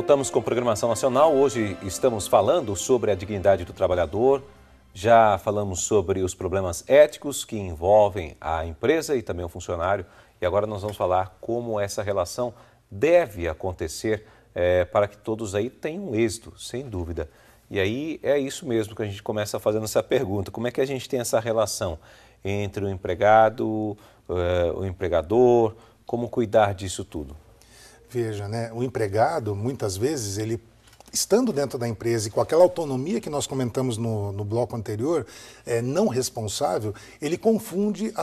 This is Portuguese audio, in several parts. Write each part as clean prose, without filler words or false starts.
Voltamos com programação nacional. Hoje estamos falando sobre a dignidade do trabalhador. Já falamos sobre os problemas éticos que envolvem a empresa e também o funcionário. E agora nós vamos falar como essa relação deve acontecer para que todos aí tenham êxito, sem dúvida. E aí é isso mesmo que a gente começa fazendo essa pergunta. Como é que a gente tem essa relação entre o empregado, o empregador, como cuidar disso tudo? Veja, né, o empregado, muitas vezes, ele estando dentro da empresa e com aquela autonomia que nós comentamos no bloco anterior, não responsável, ele confunde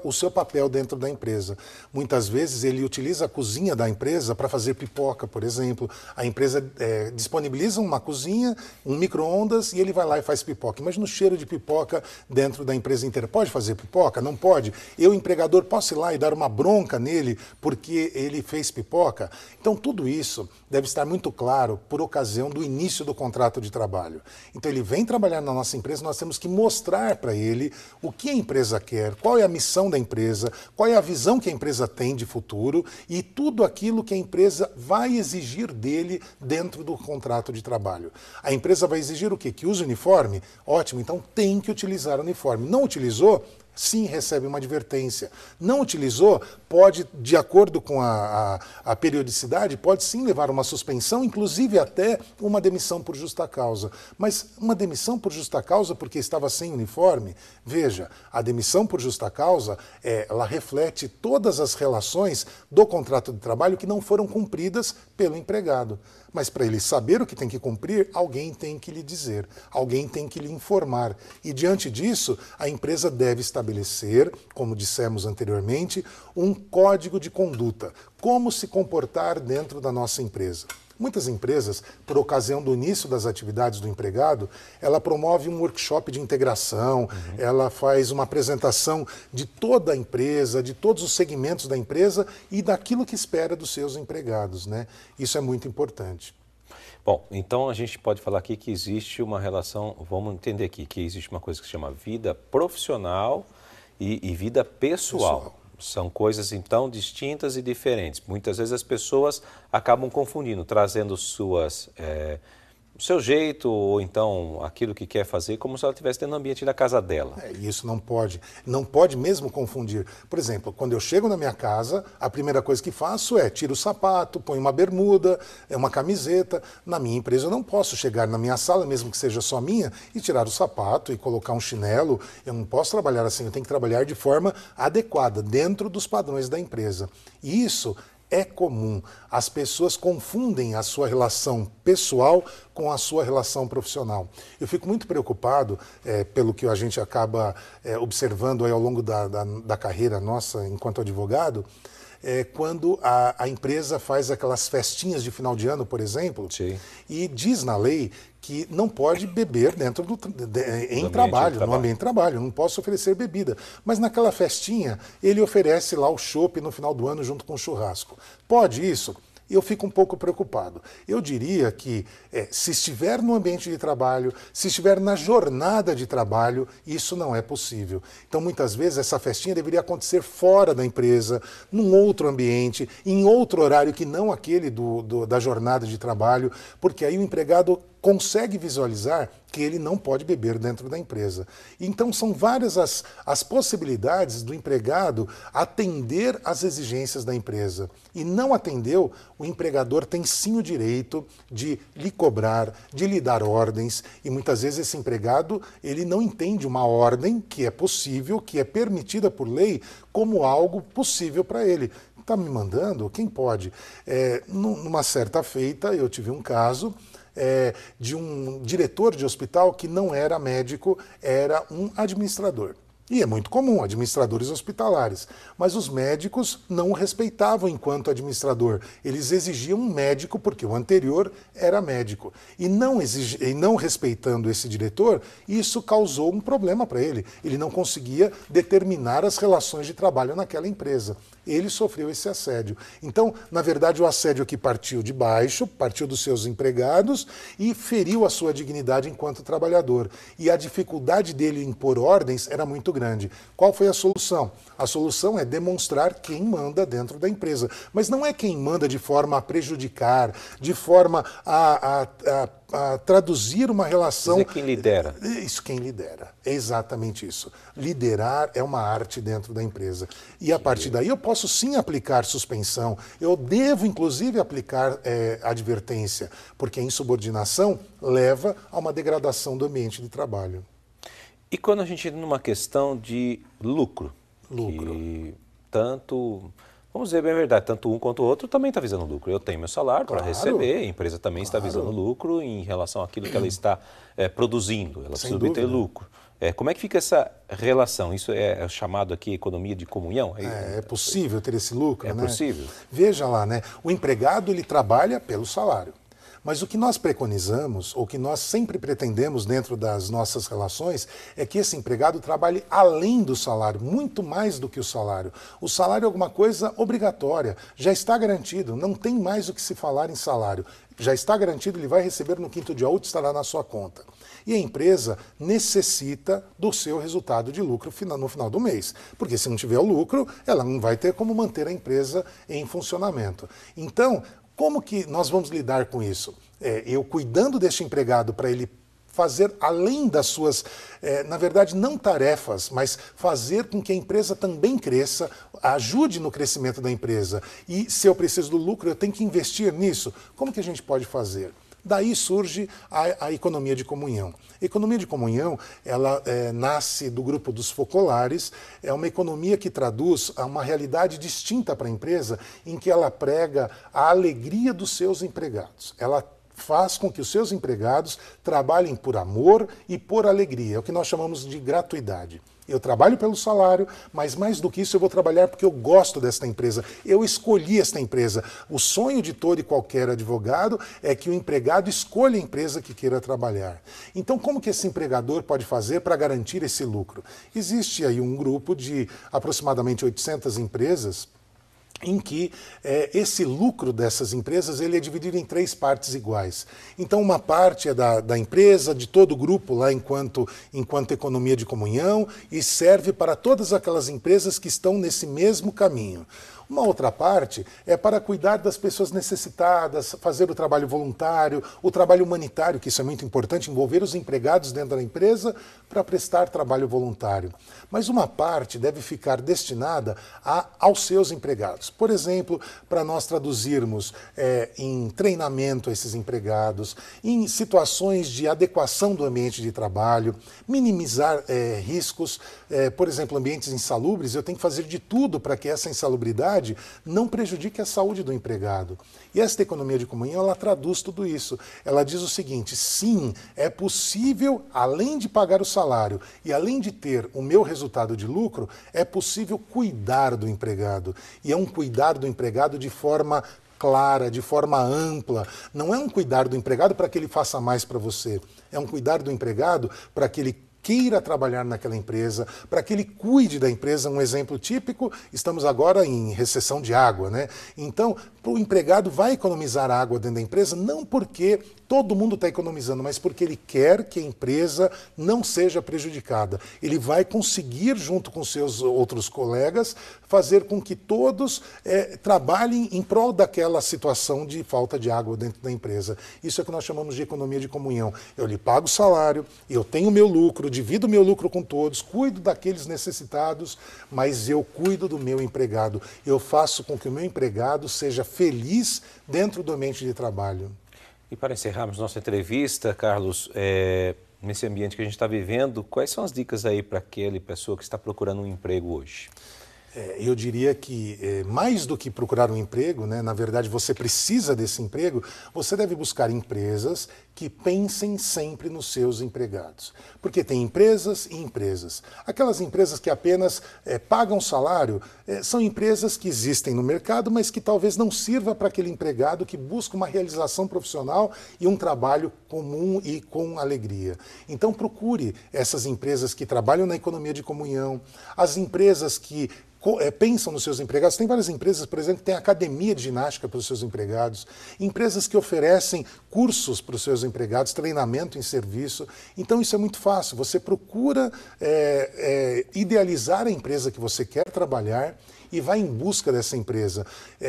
o seu papel dentro da empresa. Muitas vezes ele utiliza a cozinha da empresa para fazer pipoca, por exemplo. A empresa disponibiliza uma cozinha, um micro-ondas e ele vai lá e faz pipoca. Imagina o cheiro de pipoca dentro da empresa inteira. Pode fazer pipoca? Não pode? Eu, empregador, posso ir lá e dar uma bronca nele porque ele fez pipoca? Então tudo isso deve estar muito claro por ocasião do início do contrato de trabalho. Então ele vem trabalhar na nossa empresa, nós temos que mostrar para ele o que a empresa quer, qual é a missão da empresa, qual é a visão que a empresa tem de futuro e tudo aquilo que a empresa vai exigir dele dentro do contrato de trabalho. A empresa vai exigir o quê? Que use uniforme? Ótimo, então tem que utilizar o uniforme. Não utilizou? Sim, recebe uma advertência. Não utilizou, pode, de acordo com a periodicidade, pode sim levar uma suspensão, inclusive até uma demissão por justa causa. Mas uma demissão por justa causa porque estava sem uniforme? Veja, a demissão por justa causa, ela reflete todas as relações do contrato de trabalho que não foram cumpridas pelo empregado. Mas para ele saber o que tem que cumprir, alguém tem que lhe dizer, alguém tem que lhe informar. E diante disso, a empresa deve estabelecer, como dissemos anteriormente, um código de conduta. Como se comportar dentro da nossa empresa. Muitas empresas, por ocasião do início das atividades do empregado, ela promove um workshop de integração, ela faz uma apresentação de toda a empresa, de todos os segmentos da empresa e daquilo que espera dos seus empregados, né? Isso é muito importante. Bom, então a gente pode falar aqui que existe uma relação, vamos entender aqui, que existe uma coisa que se chama vida profissional e vida pessoal. São coisas, então, distintas e diferentes. Muitas vezes as pessoas acabam confundindo, trazendo o seu jeito ou então aquilo que quer fazer como se ela estivesse dentro do ambiente da casa dela. Isso não pode mesmo confundir. Por exemplo, quando eu chego na minha casa, a primeira coisa que faço é tiro o sapato, ponho uma bermuda, uma camiseta. Na minha empresa eu não posso chegar na minha sala, mesmo que seja só minha, e tirar o sapato e colocar um chinelo. Eu não posso trabalhar assim, eu tenho que trabalhar de forma adequada, dentro dos padrões da empresa. E isso é comum. As pessoas confundem a sua relação pessoal com a sua relação profissional. Eu fico muito preocupado, pelo que a gente acaba observando aí ao longo da carreira nossa enquanto advogado, quando a empresa faz aquelas festinhas de final de ano, por exemplo, Sim. E diz na lei que não pode beber dentro no ambiente de trabalho, não posso oferecer bebida. Mas naquela festinha, ele oferece lá o chopp no final do ano junto com o churrasco. Pode isso? Eu fico um pouco preocupado. Eu diria que se estiver no ambiente de trabalho, se estiver na jornada de trabalho, isso não é possível. Então, muitas vezes, essa festinha deveria acontecer fora da empresa, num outro ambiente, em outro horário que não aquele da jornada de trabalho, porque aí o empregado consegue visualizar que ele não pode beber dentro da empresa. Então são várias as possibilidades do empregado atender às exigências da empresa. E não atendeu, o empregador tem sim o direito de lhe cobrar, de lhe dar ordens, e muitas vezes esse empregado ele não entende uma ordem que é possível, que é permitida por lei, como algo possível para ele. Está me mandando? Quem pode? Numa certa feita, eu tive um caso de um diretor de hospital que não era médico, era um administrador. E é muito comum, administradores hospitalares. Mas os médicos não o respeitavam enquanto administrador. Eles exigiam um médico porque o anterior era médico. E não respeitando esse diretor, isso causou um problema para ele. Ele não conseguia determinar as relações de trabalho naquela empresa. ele sofreu esse assédio. Então, na verdade, o assédio aqui partiu de baixo, partiu dos seus empregados e feriu a sua dignidade enquanto trabalhador. E a dificuldade dele em impor ordens era muito grande. Qual foi a solução? A solução é demonstrar quem manda dentro da empresa. Mas não é quem manda de forma a prejudicar, de forma a traduzir uma relação... Dizer quem lidera. Isso, quem lidera. É exatamente isso. Liderar é uma arte dentro da empresa. E a partir daí eu posso sim aplicar suspensão, eu devo inclusive aplicar advertência, porque a insubordinação leva a uma degradação do ambiente de trabalho. E quando a gente entra numa questão de lucro, que tanto, vamos dizer bem a verdade, tanto um quanto o outro também está visando lucro. Eu tenho meu salário para receber, a empresa também está visando lucro em relação àquilo que ela está produzindo, ela precisa obter lucro. Como é que fica essa relação? Isso é chamado aqui economia de comunhão? É possível ter esse lucro, né? É possível. Veja lá, né? O empregado ele trabalha pelo salário. Mas o que nós preconizamos, ou que nós sempre pretendemos dentro das nossas relações, é que esse empregado trabalhe além do salário, muito mais do que o salário. O salário é alguma coisa obrigatória, já está garantido, não tem mais o que se falar em salário. Já está garantido, ele vai receber no quinto dia útil, estará na sua conta. E a empresa necessita do seu resultado de lucro no final do mês. Porque se não tiver o lucro, ela não vai ter como manter a empresa em funcionamento. Então, como que nós vamos lidar com isso? Eu cuidando deste empregado para ele fazer além das suas, na verdade, não tarefas, mas fazer com que a empresa também cresça, ajude no crescimento da empresa. E se eu preciso do lucro, eu tenho que investir nisso. Como que a gente pode fazer? Daí surge a economia de comunhão. A economia de comunhão, ela nasce do grupo dos focolares, é uma economia que traduz a uma realidade distinta para a empresa, em que ela prega a alegria dos seus empregados. Ela faz com que os seus empregados trabalhem por amor e por alegria, é o que nós chamamos de gratuidade. Eu trabalho pelo salário, mas mais do que isso eu vou trabalhar porque eu gosto desta empresa. Eu escolhi esta empresa. O sonho de todo e qualquer advogado é que o empregado escolha a empresa que queira trabalhar. Então, como que esse empregador pode fazer para garantir esse lucro? Existe aí um grupo de aproximadamente 800 empresas em que esse lucro dessas empresas ele é dividido em 3 partes iguais. Então, uma parte é da empresa, de todo o grupo lá enquanto economia de comunhão, e serve para todas aquelas empresas que estão nesse mesmo caminho. Uma outra parte é para cuidar das pessoas necessitadas, fazer o trabalho voluntário, o trabalho humanitário, que isso é muito importante, envolver os empregados dentro da empresa para prestar trabalho voluntário. Mas uma parte deve ficar destinada aos seus empregados. Por exemplo, para nós traduzirmos em treinamento a esses empregados, em situações de adequação do ambiente de trabalho, minimizar riscos, por exemplo, ambientes insalubres, eu tenho que fazer de tudo para que essa insalubridade não prejudique a saúde do empregado. E esta economia de comunhão, ela traduz tudo isso. Ela diz o seguinte: sim, é possível, além de pagar o salário e além de ter o meu resultado de lucro, é possível cuidar do empregado. E é um cuidar do empregado de forma clara, de forma ampla. Não é um cuidar do empregado para que ele faça mais para você. É um cuidar do empregado para que ele queira trabalhar naquela empresa, para que ele cuide da empresa. Um exemplo típico, estamos agora em recessão de água, né? Então, o empregado vai economizar água dentro da empresa, não porque todo mundo está economizando, mas porque ele quer que a empresa não seja prejudicada. Ele vai conseguir, junto com seus outros colegas, fazer com que todos trabalhem em prol daquela situação de falta de água dentro da empresa. Isso é o que nós chamamos de economia de comunhão. Eu lhe pago o salário, eu tenho o meu lucro, divido o meu lucro com todos, cuido daqueles necessitados, mas eu cuido do meu empregado. Eu faço com que o meu empregado seja feliz dentro do ambiente de trabalho. E para encerrarmos nossa entrevista, Carlos, nesse ambiente que a gente está vivendo, quais são as dicas aí para aquela pessoa que está procurando um emprego hoje? Eu diria que mais do que procurar um emprego, né, na verdade você precisa desse emprego, você deve buscar empresas que pensem sempre nos seus empregados. Porque tem empresas e empresas. Aquelas empresas que apenas pagam salário são empresas que existem no mercado, mas que talvez não sirva para aquele empregado que busca uma realização profissional e um trabalho comum e com alegria. Então procure essas empresas que trabalham na economia de comunhão, as empresas que pensam nos seus empregados. Tem várias empresas, por exemplo, que têm academia de ginástica para os seus empregados, empresas que oferecem cursos para os seus empregados, treinamento em serviço. Então, isso é muito fácil. Você procura idealizar a empresa que você quer trabalhar e vai em busca dessa empresa.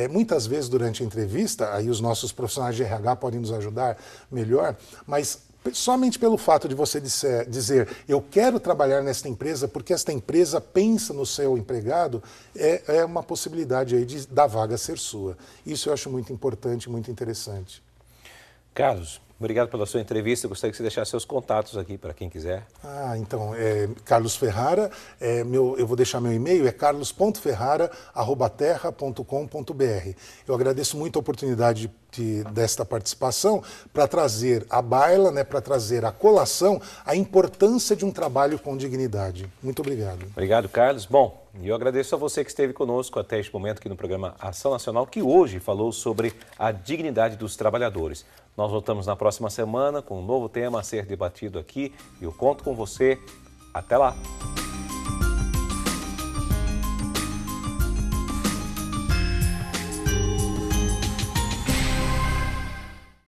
Muitas vezes, durante a entrevista, aí os nossos profissionais de RH podem nos ajudar melhor, mas somente pelo fato de você dizer eu quero trabalhar nesta empresa porque esta empresa pensa no seu empregado, é uma possibilidade aí da vaga ser sua. Isso eu acho muito importante, muito interessante. Carlos, obrigado pela sua entrevista. Eu gostaria que você deixasse seus contatos aqui para quem quiser. Então, Carlos Ferrara, eu vou deixar meu e-mail, é carlos.ferrara@terra.com.br. Eu agradeço muito a oportunidade desta participação para trazer à baila, né, para trazer à colação a importância de um trabalho com dignidade. Muito obrigado. Obrigado, Carlos. Bom, e eu agradeço a você que esteve conosco até este momento aqui no programa Ação Nacional, que hoje falou sobre a dignidade dos trabalhadores. Nós voltamos na próxima semana com um novo tema a ser debatido aqui e eu conto com você. Até lá!